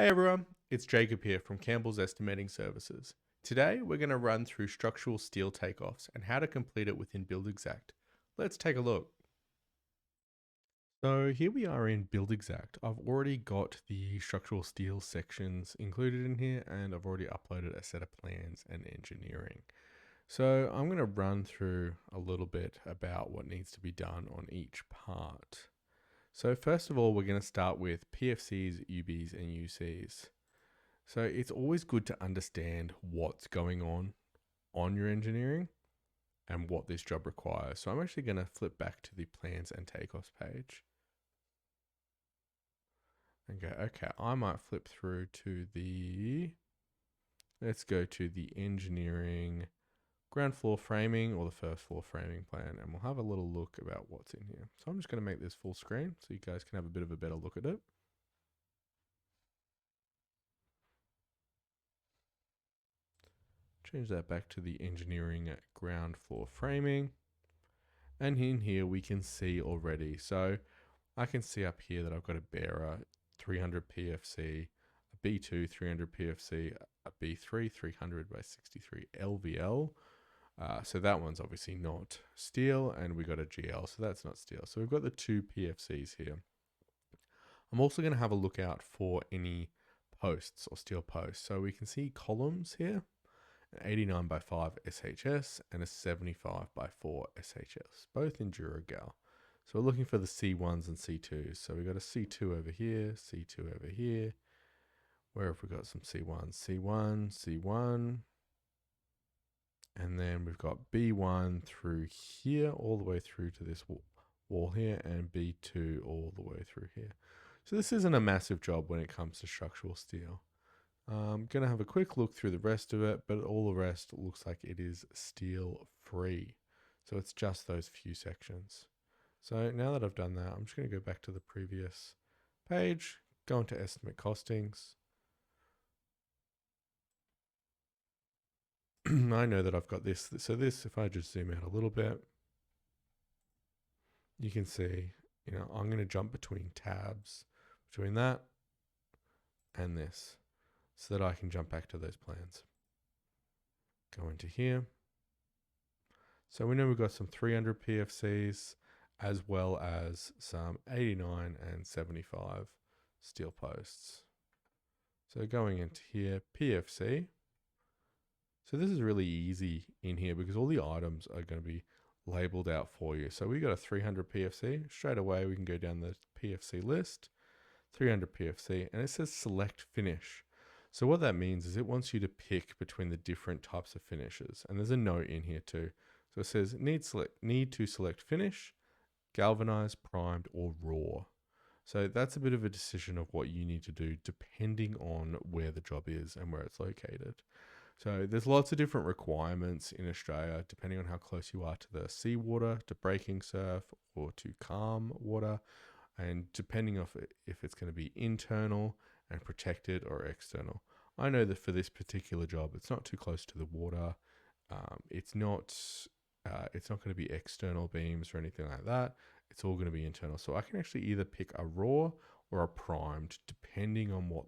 Hey everyone, it's Jacob here from Campbell's Estimating Services. Today we're going to run through structural steel takeoffs and how to complete it within Buildxact. Let's take a look. So here we are in Buildxact. I've already got the structural steel sections included in here and I've already uploaded a set of plans and engineering. So I'm going to run through a little bit about what needs to be done on each part. So first of all, we're going to start with PFCs, UBs and UCs. So it's always good to understand what's going on your engineering and what this job requires. So I'm actually going to flip back to the plans and takeoffs page and go, okay, I might flip through to let's go to the engineering ground floor framing or the first floor framing plan, and we'll have a little look about what's in here. So I'm just going to make this full screen so you guys can have a bit of a better look at it. Change that back to the engineering ground floor framing. And in here we can see already. So I can see up here that I've got a bearer 300 PFC, a B2 300 PFC, a B3 300 by 63 LVL. So that one's obviously not steel, and we got a GL, so that's not steel. So we've got the two PFCs here. I'm also going to have a look out for any posts or steel posts. So we can see columns here, an 89 by 5 SHS and a 75 by 4 SHS, both in Duragal. So we're looking for the C1s and C2s. So we've got a C2 over here, C2 over here. Where have we got some C1s? C1, C1. And then we've got B1 through here, all the way through to this wall here, and B2 all the way through here. So this isn't a massive job when it comes to structural steel. I'm going to have a quick look through the rest of it, but all the rest looks like it is steel free. So it's just those few sections. So now that I've done that, I'm just going to go back to the previous page, go into estimate costings. I know that I've got this. So this, if I just zoom out a little bit, you can see, I'm going to jump between tabs, between that and this, so that I can jump back to those plans. Go into here. So we know we've got some 300 PFCs as well as some 89 and 75 steel posts. So going into here, PFC. So this is really easy in here because all the items are going to be labeled out for you. So we got a 300 PFC. Straight away we can go down the PFC list, 300 PFC, and it says select finish. So what that means is it wants you to pick between the different types of finishes. And there's a note in here too. So it says need to select finish, galvanized, primed, or raw. So that's a bit of a decision of what you need to do depending on where the job is and where it's located. So there's lots of different requirements in Australia, depending on how close you are to the seawater, to breaking surf, or to calm water, and depending on if it's going to be internal and protected or external. I know that for this particular job, it's not too close to the water. It's not going to be external beams or anything like that. It's all going to be internal. So I can actually either pick a raw or a primed, depending on what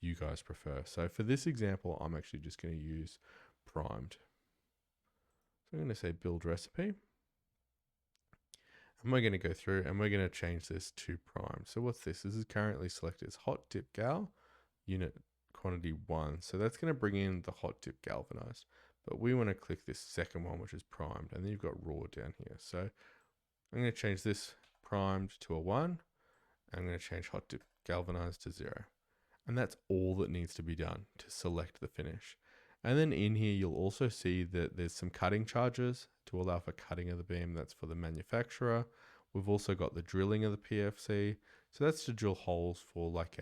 you guys prefer. So for this example, I'm actually just going to use primed. So I'm going to say build recipe. And we're going to go through and we're going to change this to primed. So what's this? This is currently selected as hot dip gal, unit quantity 1. So that's going to bring in the hot dip galvanized. But we want to click this second one, which is primed. And then you've got raw down here. So I'm going to change this primed to a 1. I'm going to change hot dip galvanized to 0. And that's all that needs to be done to select the finish. And then in here, you'll also see that there's some cutting charges to allow for cutting of the beam. That's for the manufacturer. We've also got the drilling of the PFC. So that's to drill holes for like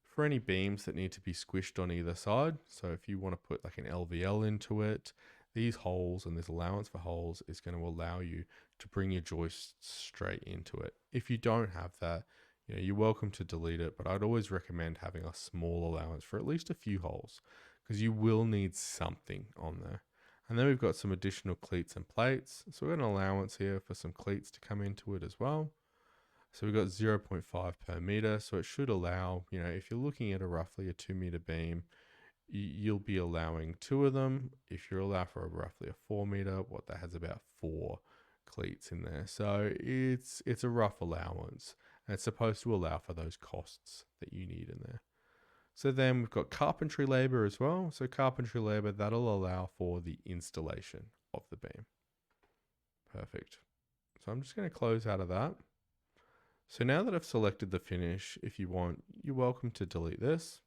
for any beams that need to be squished on either side. So if you want to put like an LVL into it, these holes and this allowance for holes is going to allow you to bring your joists straight into it. If you don't have that, you're welcome to delete it, but I'd always recommend having a small allowance for at least a few holes because you will need something on there. And then we've got some additional cleats and plates. So we've got an allowance here for some cleats to come into it as well. So we've got 0.5 per meter. So it should allow, you know, if you're looking at roughly a 2 meter beam, you'll be allowing 2 of them. If you're allowed for roughly a 4 meter, what that has about 4 cleats in there. So it's a rough allowance, and it's supposed to allow for those costs that you need in there. So then we've got carpentry labor as well. So carpentry labor, that'll allow for the installation of the beam. Perfect. So I'm just going to close out of that. So now that I've selected the finish, if you want, you're welcome to delete this.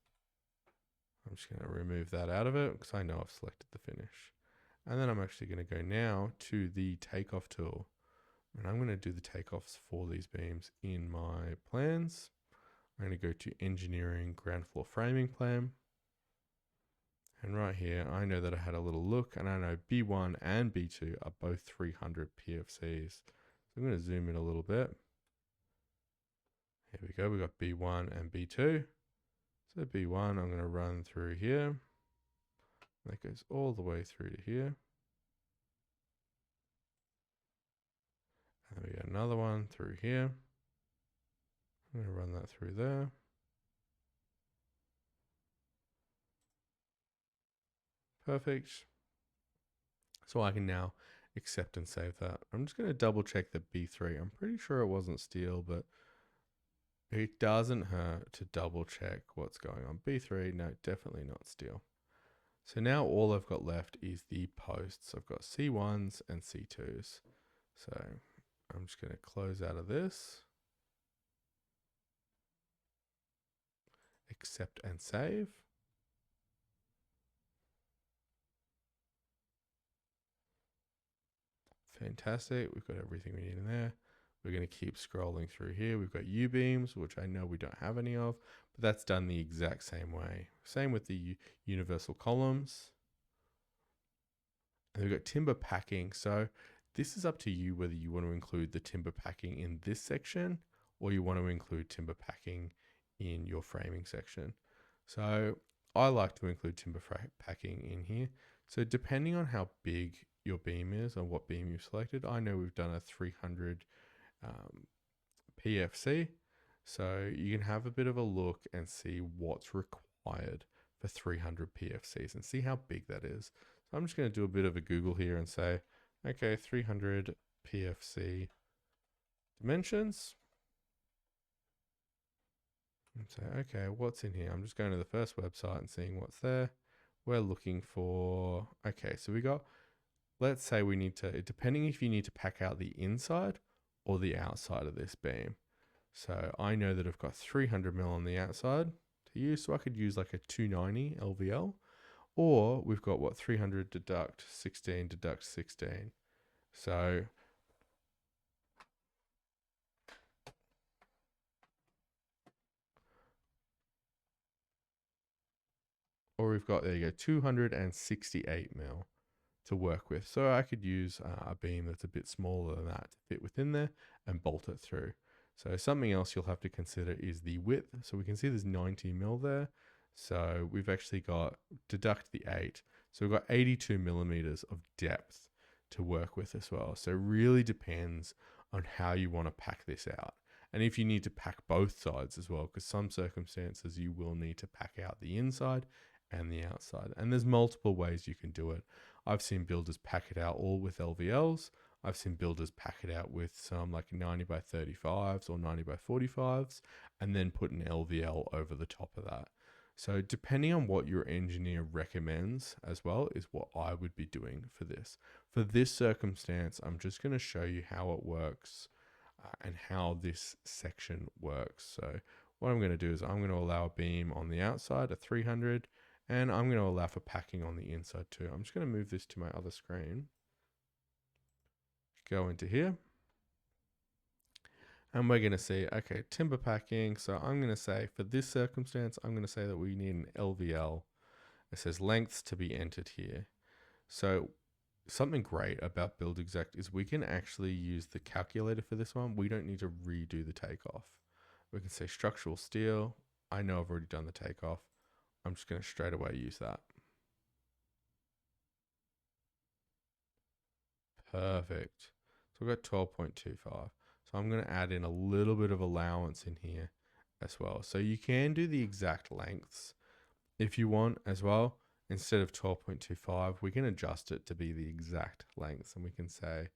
I'm just going to remove that out of it because I know I've selected the finish. And then I'm actually going to go now to the takeoff tool. And I'm going to do the takeoffs for these beams in my plans. I'm going to go to engineering ground floor framing plan. And right here, I know that I had a little look, and I know B1 and B2 are both 300 Pfcs. So I'm going to zoom in a little bit. Here we go. We got B1 and B2. So B1, I'm going to run through here. That goes all the way through to here. And we got another one through here. I'm going to run that through there. Perfect. So I can now accept and save that. I'm just going to double check the B3. I'm pretty sure it wasn't steel, but it doesn't hurt to double check what's going on. B3, no, definitely not steel. So now all I've got left is the posts. I've got C1s and C2s. So I'm just going to close out of this. Accept and save. Fantastic. We've got everything we need in there. We're going to keep scrolling through here. We've got U-beams, which I know we don't have any of, but that's done the exact same way. Same with the universal columns. And we've got timber packing. So this is up to you whether you want to include the timber packing in this section or you want to include timber packing in your framing section. So I like to include timber packing in here. So depending on how big your beam is and what beam you've selected, I know we've done a 300 PFC. So you can have a bit of a look and see what's required for 300 PFCs and see how big that is. So I'm just going to do a bit of a Google here and say, okay, 300 PFC dimensions. And say, okay, what's in here? I'm just going to the first website and seeing what's there. We're looking for, okay, so we got, let's say we need to, depending if you need to pack out the inside or the outside of this beam. So I know that I've got 300 mil on the outside to use, so I could use like a 290 LVL, or we've got what, 300 deduct 16 deduct 16. So or we've got, there you go, 268 mil to work with. So I could use a beam that's a bit smaller than that to fit within there and bolt it through. So something else you'll have to consider is the width. So we can see there's 90 mil there. So we've actually got, deduct the 8. So we've got 82 millimeters of depth to work with as well. So it really depends on how you want to pack this out. And if you need to pack both sides as well, because some circumstances you will need to pack out the inside and the outside. And there's multiple ways you can do it. I've seen builders pack it out all with LVLs. I've seen builders pack it out with some like 90 by 35s or 90 by 45s and then put an LVL over the top of that. So depending on what your engineer recommends as well is what I would be doing for this. For this circumstance, I'm just going to show you how it works and how this section works. So what I'm going to do is I'm going to allow a beam on the outside at 300 and I'm going to allow for packing on the inside too. I'm just going to move this to my other screen. Go into here. And we're going to see, okay, timber packing. So I'm going to say for this circumstance, I'm going to say that we need an LVL. It says lengths to be entered here. So something great about Buildxact is we can actually use the calculator for this one. We don't need to redo the takeoff. We can say structural steel. I know I've already done the takeoff. I'm just going to straight away use that. Perfect. So we've got 12.25. So So I'm going to add in a little bit of allowance in here as well. So you can do the exact lengths if you want as well. Instead of 12.25, we can adjust it to be the exact lengths, and we can say,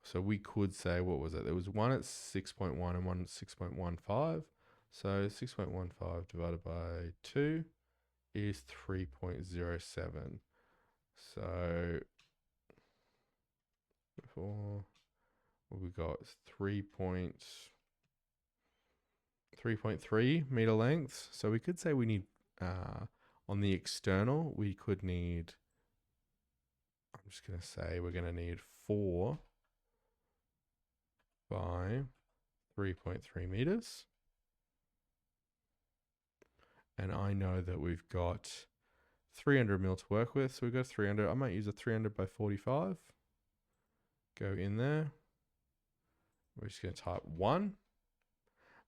so we could say, what was it? There was one at 6.1 and one at 6.15. So 6.15 divided by 2 is 3.07. So for what we got, 3.3 meter lengths. So we could say we need, on the external, we could need, I'm just going to say we're going to need 4 by 3.3 meters. And I know that we've got 300 mil to work with. So we've got 300. I might use a 300 by 45. Go in there. We're just going to type 1.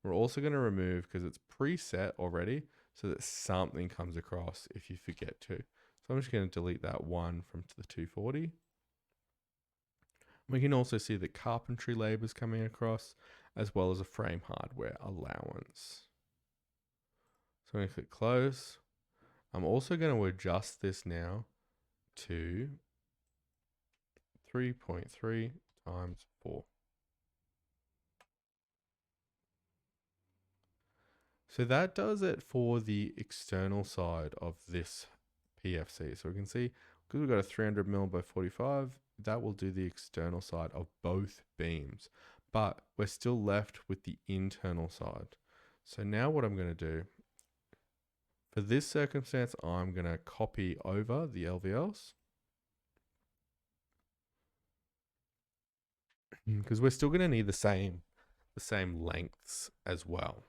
We're also going to remove, because it's preset already, so that something comes across if you forget to. So I'm just going to delete that 1 from the 240. We can also see that Carpentry Labour is coming across, as well as a frame hardware allowance. So I'm going to click close. I'm also going to adjust this now to 3.3 times 4. So that does it for the external side of this PFC. So we can see, because we've got a 300 mil by 45, that will do the external side of both beams. But we're still left with the internal side. So now what I'm going to do, for this circumstance, I'm going to copy over the LVLs. Because we're still going to need the same lengths as well.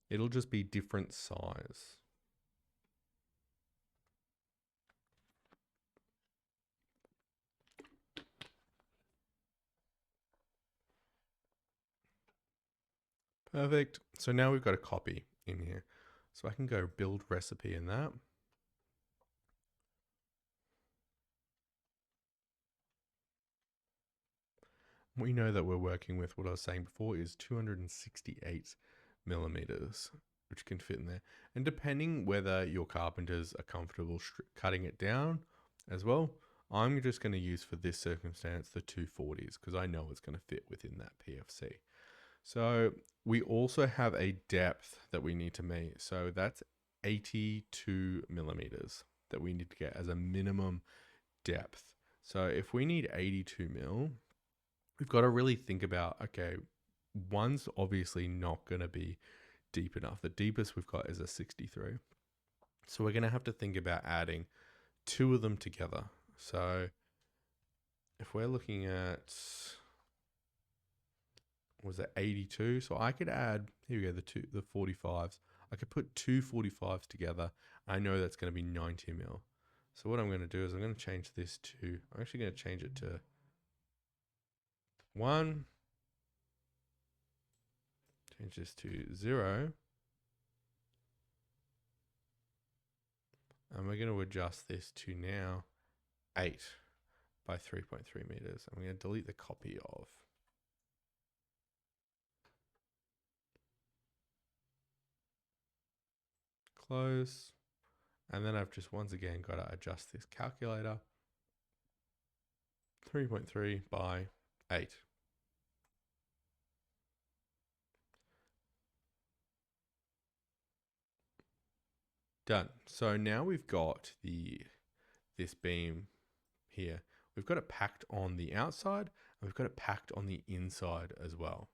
It'll just be different size. Perfect. So now we've got a copy in here. So I can go build recipe in that. We know that we're working with, what I was saying before, is 268 millimeters, which can fit in there. And depending whether your carpenters are comfortable cutting it down as well, I'm just going to use for this circumstance the 240s, because I know it's going to fit within that PFC. So we also have a depth that we need to meet. So that's 82 millimeters that we need to get as a minimum depth. So if we need 82 mil, we've got to really think about, okay, one's obviously not going to be deep enough. The deepest we've got is a 63. So we're going to have to think about adding 2 of them together. So if we're looking at, was it 82? So I could add, here we go, the 45s. I could put 2 45s together. I know that's going to be 90 mil. So what I'm going to do is I'm going to change this to, I'm actually going to change it to 1. Change this to 0. And we're going to adjust this to now 8 by 3.3 meters. I'm going to delete the copy of. Close. And then I've just once again got to adjust this calculator. 3.3 by 8. Done. So now we've got this beam here. We've got it packed on the outside, and we've got it packed on the inside as well.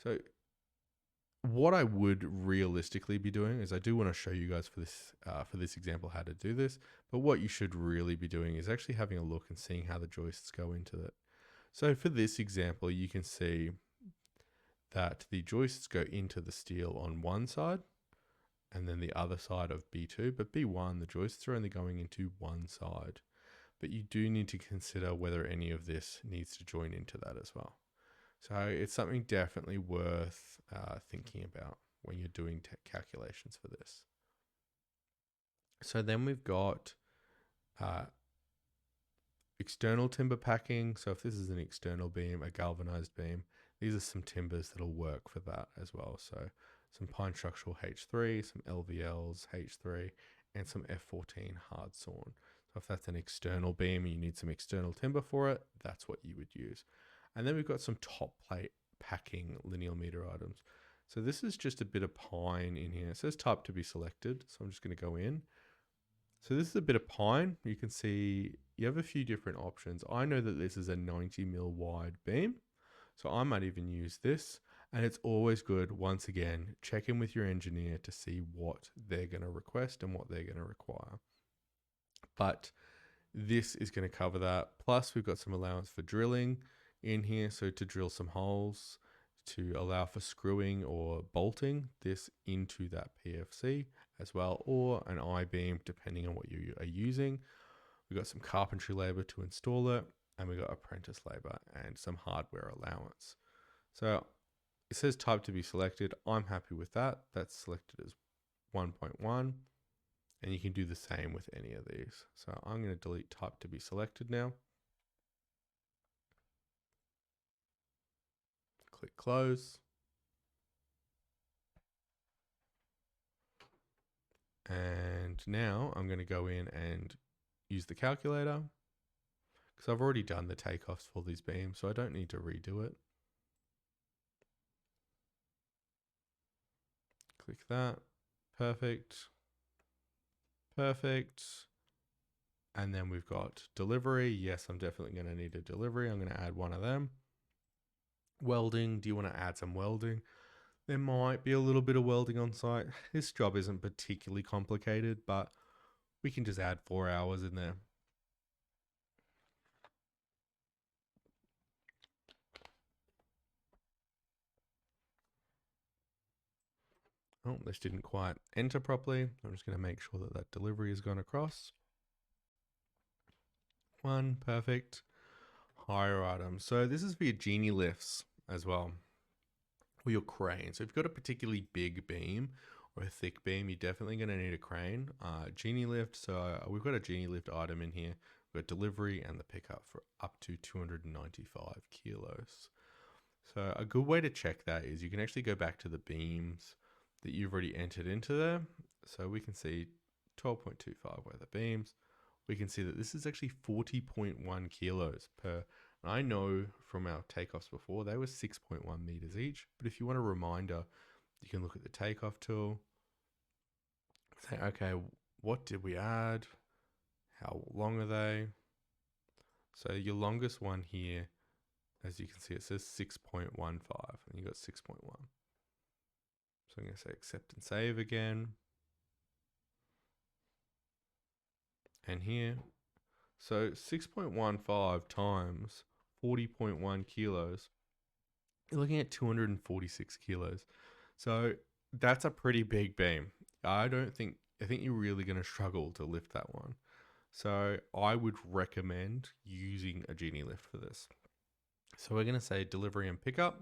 So what I would realistically be doing is, I do want to show you guys for this example how to do this, but what you should really be doing is actually having a look and seeing how the joists go into it. So for this example, you can see that the joists go into the steel on one side and then the other side of B2, but B1, the joists are only going into one side. But you do need to consider whether any of this needs to join into that as well. So it's something definitely worth thinking about when you're doing calculations for this. So then we've got Uh, external timber packing. So if this is an external beam, a galvanized beam, these are some timbers that'll work for that as well. So some pine structural H3, some LVLs H3, and some F14 hard sawn. So if that's an external beam and you need some external timber for it, that's what you would use. And then we've got some top plate packing linear meter items. So this is just a bit of pine in here. It says type to be selected. So I'm just going to go in. So this is a bit of pine. You can see you have a few different options. I know that this is a 90 mil wide beam. So I might even use this. And it's always good, once again, check in with your engineer to see what they're going to request and what they're going to require. But this is going to cover that. Plus we've got some allowance for drilling in here. So to drill some holes, to allow for screwing or bolting this into that PFC as well, or an I-beam, depending on what you are using. We've got some carpentry labor to install it, and we've got apprentice labor and some hardware allowance. So it says type to be selected. I'm happy with that. That's selected as 1.1, and you can do the same with any of these. So I'm going to delete type to be selected now. Click close. And now I'm going to go in and use the calculator because I've already done the takeoffs for these beams, so I don't need to redo it. Click that. Perfect. Perfect. And then we've got delivery. Yes, I'm definitely going to need a delivery. I'm going to add one of them. Welding. Do you want to add some welding? There might be a little bit of welding on site. This job isn't particularly complicated, but we can just add 4 hours in there. Oh, this didn't quite enter properly. I'm just going to make sure that that delivery has gone across. One, perfect. Higher item. So this is for your Genie lifts as well, or your crane. So if you've got a particularly big beam or a thick beam, you're definitely going to need a crane. Genie lift. So we've got a Genie lift item in here. We've got delivery and the pickup for up to 295 kilos. So a good way to check that is you can actually go back to the beams that you've already entered into there. So we can see 12.25 weather beams. We can see that this is actually 40.1 kilos per. And I know from our takeoffs before, they were 6.1 meters each. But if you want a reminder, you can look at the takeoff tool. Say, okay, what did we add? How long are they? So your longest one here, as you can see, it says 6.15 and you got 6.1. So I'm going to say accept and save again. And here, so 6.15 times 40.1 kilos, you're looking at 246 kilos. So that's a pretty big beam. I think you're really going to struggle to lift that one. So I would recommend using a Genie lift for this. So we're going to say delivery and pickup,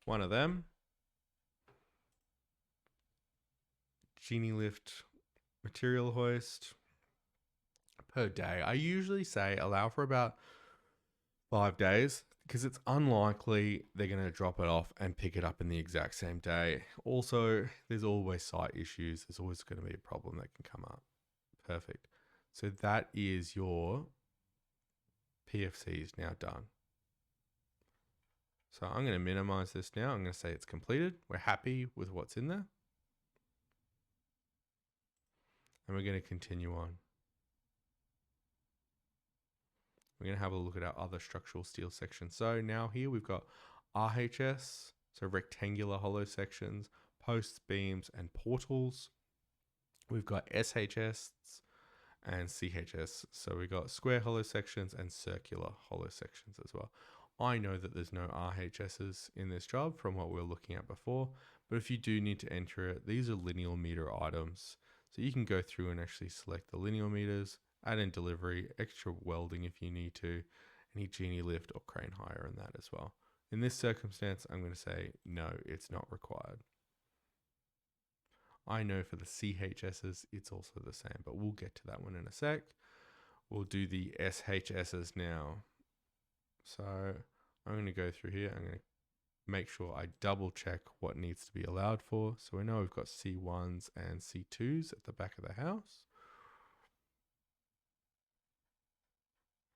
one of them. Genie lift material hoist per day. I usually say allow for about 5 days because it's unlikely they're going to drop it off and pick it up in the exact same day. Also, there's always site issues. There's always going to be a problem that can come up. Perfect. So that is your PFCs now done. So I'm going to minimize this now. I'm going to say it's completed. We're happy with what's in there. And we're going to continue on. We're going to have a look at our other structural steel sections. So now here we've got RHS, so rectangular hollow sections, posts, beams, and portals. We've got SHS and CHS. So we've got square hollow sections and circular hollow sections as well. I know that there's no RHSs in this job from what we were looking at before, but if you do need to enter it, these are linear meter items. So you can go through and actually select the linear meters, add in delivery, extra welding if you need to, any Genie lift or crane hire in that as well. In this circumstance, I'm going to say, no, it's not required. I know for the CHSs, it's also the same, but we'll get to that one in a sec. we'll do the SHSs now. So I'm going to go through here. I'm going to make sure I double check what needs to be allowed for. So we know we've got C1s and C2s at the back of the house.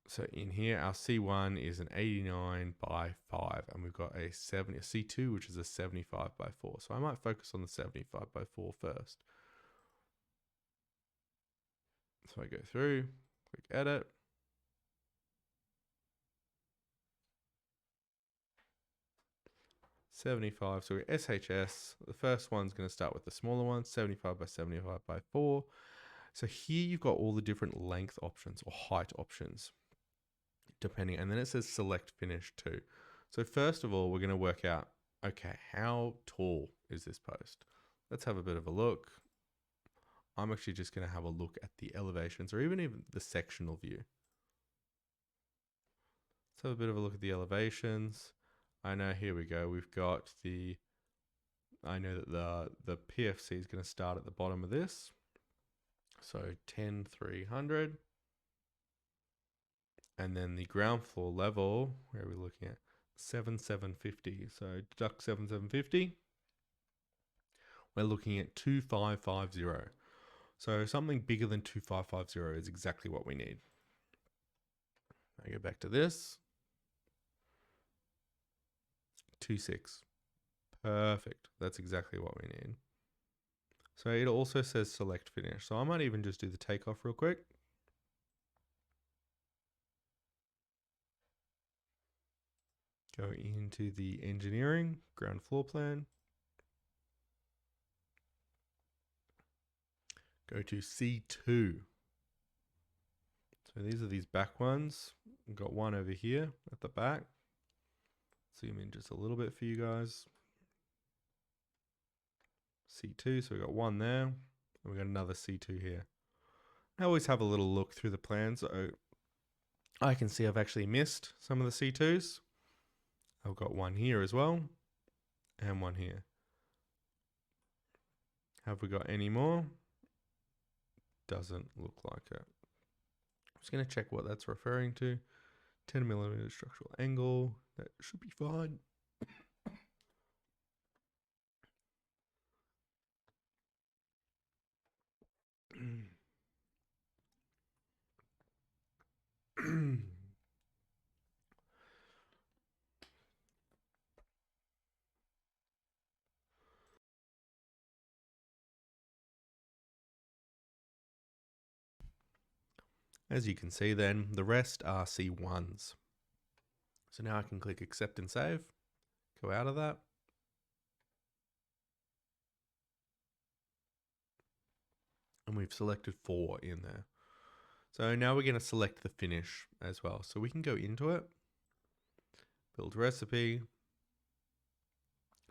So in here, our C1 is an 89 by 5, and we've got a C2, which is a 75 by 4. So I might focus on the 75 by 4 first. So I go through, click edit. $75, so we're SHS. The first one's going to start with the smaller one, 75 by 75 by 4. So here you've got all the different length options or height options, depending, and then it says select finish too. So first of all, we're going to work out, okay, how tall is this post? Let's have a bit of a look. I'm actually just going to have a look at the elevations or even the sectional view. Let's have a bit of a look at the elevations. I know, here we go. We've got I know that the PFC is going to start at the bottom of this. So 10,300. And then the ground floor level, where are we looking at? 7,750. So deduct 7,750. We're looking at 2,550. So something bigger than 2,550 is exactly what we need. I go back to this. 2,6. Perfect. That's exactly what we need. So it also says select finish. So I might even just do the takeoff real quick. Go into the engineering, ground floor plan. Go to C2. So these are these back ones. We've got one over here at the back. Zoom in just a little bit for you guys. C2, so we've got one there, and we've got another C2 here. I always have a little look through the plan, so I can see I've actually missed some of the C2s. I've got one here as well, and one here. Have we got any more? Doesn't look like it. I'm just going to check what that's referring to. 10 millimeter structural angle, that should be fine. As you can see then, the rest are C1s. So now I can click accept and save, go out of that. And we've selected 4 in there. So now we're going to select the finish as well. So we can go into it, build recipe,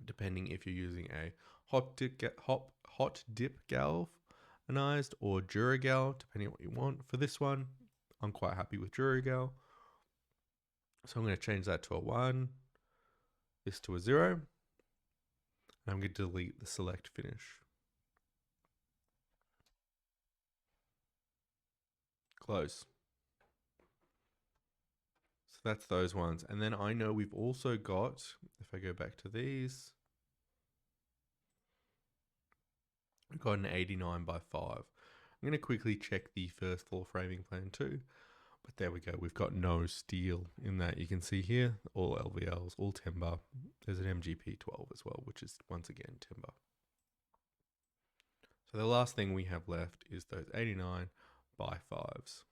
depending if you're using a hot dip galvanized or Duragal, depending on what you want. For this one, I'm quite happy with Duragal. So I'm going to change that to a 1, this to a 0, and I'm going to delete the select finish. Close. So that's those ones. And then I know we've also got, if I go back to these, we've got an 89 by 5. I'm going to quickly check the first floor framing plan too. But there we go. We've got no steel in that. You can see here, all LVLs, all timber. There's an MGP 12 as well, which is once again timber. So the last thing we have left is those 89 by 5s.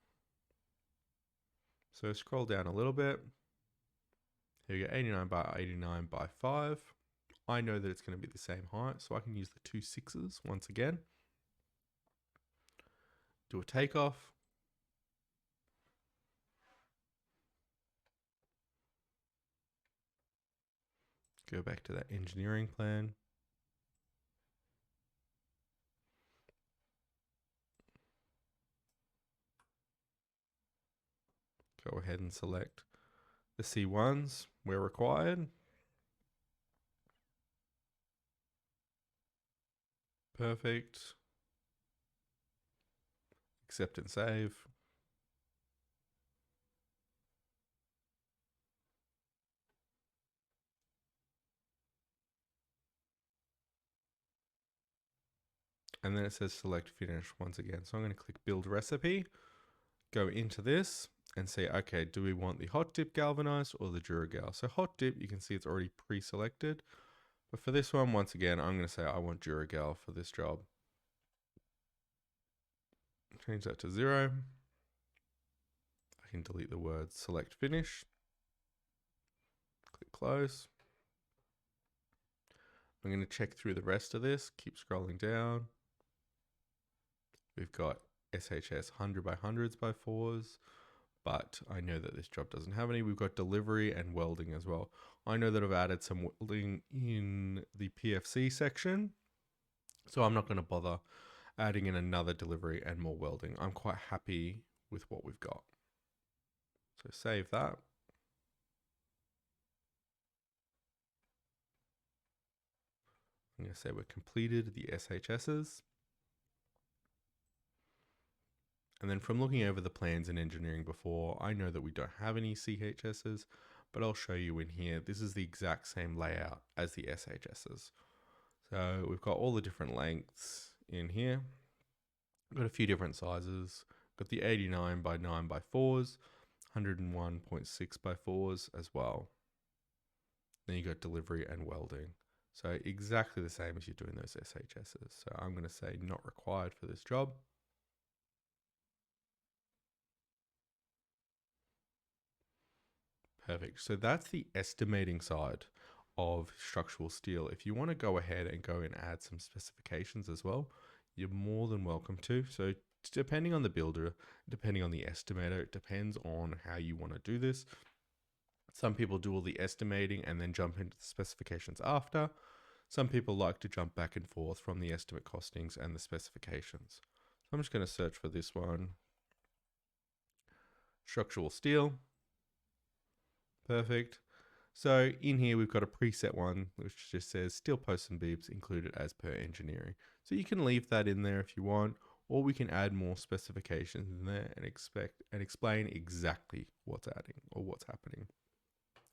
So scroll down a little bit. Here you go, 89 by 89 by 5. I know that it's going to be the same height, so I can use the 2 6s once again. Do a takeoff. Go back to that engineering plan. Go ahead and select the C1s where required. Perfect. Accept and save. and then it says select finish once again. So I'm going to click build recipe, go into this and say, okay, do we want the hot dip galvanized or the Duragal? So hot dip, you can see it's already pre-selected. But for this one, once again, I'm going to say I want Duragal for this job. Change that to 0. I can delete the words select finish. Click close. I'm going to check through the rest of this, keep scrolling down. We've got SHS 100 by 100s by 4s, but I know that this job doesn't have any. We've got delivery and welding as well. I know that I've added some welding in the PFC section, so I'm not going to bother adding in another delivery and more welding. I'm quite happy with what we've got. So save that. I'm going to say we've completed the SHSs. And then from looking over the plans in engineering before, I know that we don't have any CHSs, but I'll show you in here. This is the exact same layout as the SHSs. So we've got all the different lengths in here. We've got a few different sizes. Got the 89 by 9 by 4s, 101.6 by 4s as well. Then you got delivery and welding. So exactly the same as you're doing those SHSs. So I'm going to say not required for this job. Perfect. So that's the estimating side of structural steel. If you want to go ahead and go and add some specifications as well, you're more than welcome to. So depending on the builder, depending on the estimator, it depends on how you want to do this. Some people do all the estimating and then jump into the specifications after. Some people like to jump back and forth from the estimate costings and the specifications. So I'm just going to search for this one. Structural steel. Perfect. So in here, we've got a preset one, which just says steel posts and beams included as per engineering. So you can leave that in there if you want, or we can add more specifications in there and explain exactly what's adding or what's happening.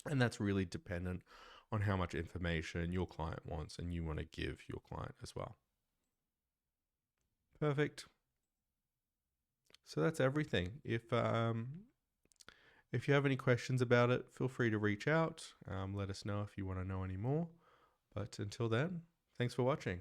And that's really dependent on how much information your client wants and you want to give your client as well. Perfect. So that's everything. If you have any questions about it, feel free to reach out. Let us know if you want to know any more. But until then, thanks for watching.